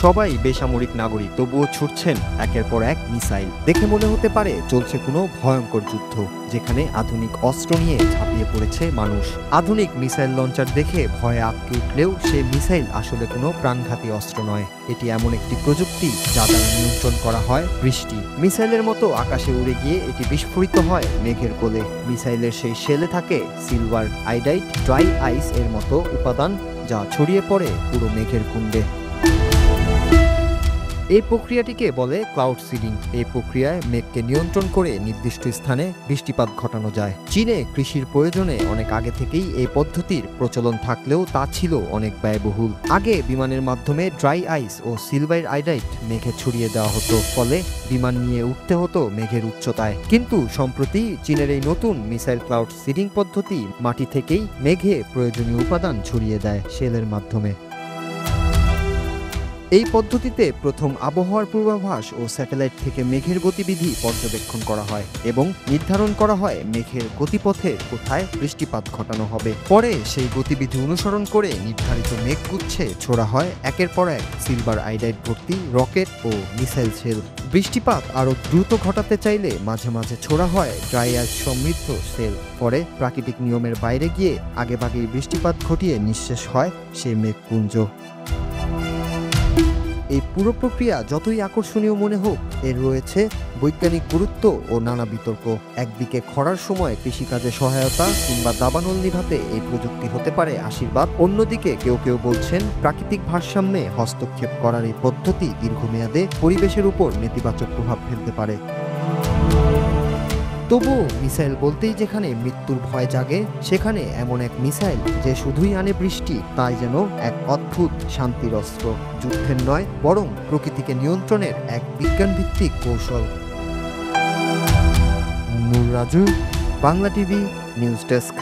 সবাই বেসামরিক নাগরিক, তবুও ছুটছেন একের পর এক মিসাইল। দেখে মনে হতে পারে চলছে কোনো ভয়ঙ্কর যুদ্ধ, যেখানে আধুনিক অস্ত্র নিয়ে ঝাঁপিয়ে পড়েছে মানুষ। আধুনিক মিসাইল লঞ্চার দেখে ভয়ে আঁতকে উঠলেও সেই মিসাইল আসলে কোনো প্রাণঘাতী অস্ত্র নয়। এটি এমন একটি প্রযুক্তি যা দ্বারা নিয়ন্ত্রণ করা হয় বৃষ্টি। মিসাইলের মতো আকাশে উড়ে গিয়ে এটি বিস্ফোরিত হয় মেঘের কোলে। মিসাইলের সেই শেলে থাকে সিলভার আয়োডাইড, ড্রাই আইস এর মতো উপাদান, যা ছড়িয়ে পড়ে পুরো মেঘের কুণ্ডে। এই প্রক্রিয়াটিকে বলে ক্লাউড সিডিং। এই প্রক্রিয়ায় মেঘকে নিয়ন্ত্রণ করে নির্দিষ্ট স্থানে বৃষ্টিপাত ঘটানো যায়। চীনে কৃষির প্রয়োজনে অনেক আগে থেকেই এই পদ্ধতির প্রচলন থাকলেও তা ছিল অনেক ব্যয়বহুল। আগে বিমানের মাধ্যমে ড্রাই আইস ও সিলভার আয়োডাইড মেঘে ছড়িয়ে দেওয়া হতো, ফলে বিমান নিয়ে উঠতে হতো মেঘের উচ্চতায়। কিন্তু সম্প্রতি চীনের এই নতুন মিসাইল ক্লাউড সিডিং পদ্ধতি মাটি থেকেই মেঘে প্রয়োজনীয় উপাদান ছড়িয়ে দেয় শেলের মাধ্যমে। এই পদ্ধতিতে প্রথম আবহাওয়ার পূর্বাভাস ও স্যাটেলাইট থেকে মেঘের গতিবিধি পর্যবেক্ষণ করা হয় এবং নির্ধারণ করা হয় মেঘের গতিপথে কোথায় বৃষ্টিপাত ঘটানো হবে। পরে সেই গতিবিধি অনুসরণ করে নির্ধারিত মেঘগুচ্ছে ছোড়া হয় একের পর এক সিলভার আয়োডাইড ভর্তি রকেট ও মিসাইল শেল। বৃষ্টিপাত আরও দ্রুত ঘটাতে চাইলে মাঝে মাঝে ছোড়া হয় ড্রাই আইস সমৃদ্ধ শেল। পরে প্রাকৃতিক নিয়মের বাইরে গিয়ে আগেভাগেই বৃষ্টিপাত ঘটিয়ে নিঃশেষ হয় সেই মেঘপুঞ্জ। এই পুরো প্রক্রিয়া যতই আকর্ষণীয় মনে হোক, এর রয়েছে বৈজ্ঞানিক গুরুত্ব ও নানা বিতর্ক। একদিকে খরার সময় কৃষিকাজে সহায়তা কিংবা দাবানল নিভাতে এই প্রযুক্তি হতে পারে আশীর্বাদ, অন্যদিকে কেউ কেউ বলছেন প্রাকৃতিক ভারসাম্যে হস্তক্ষেপ করার এই পদ্ধতি দীর্ঘমেয়াদে পরিবেশের উপর নেতিবাচক প্রভাব ফেলতে পারে। তবুও মিসাইল বলতেই যেখানে মৃত্যুর ভয় জাগে, সেখানে এমন এক মিসাইল যে শুধুই আনে বৃষ্টি, তাই যেন এক অদ্ভুত শান্তির অস্ত্র। যুদ্ধের নয়, বরং প্রকৃতিকে নিয়ন্ত্রণের এক বিজ্ঞানভিত্তিক কৌশল। Nur Raju, Bangla TV news desk.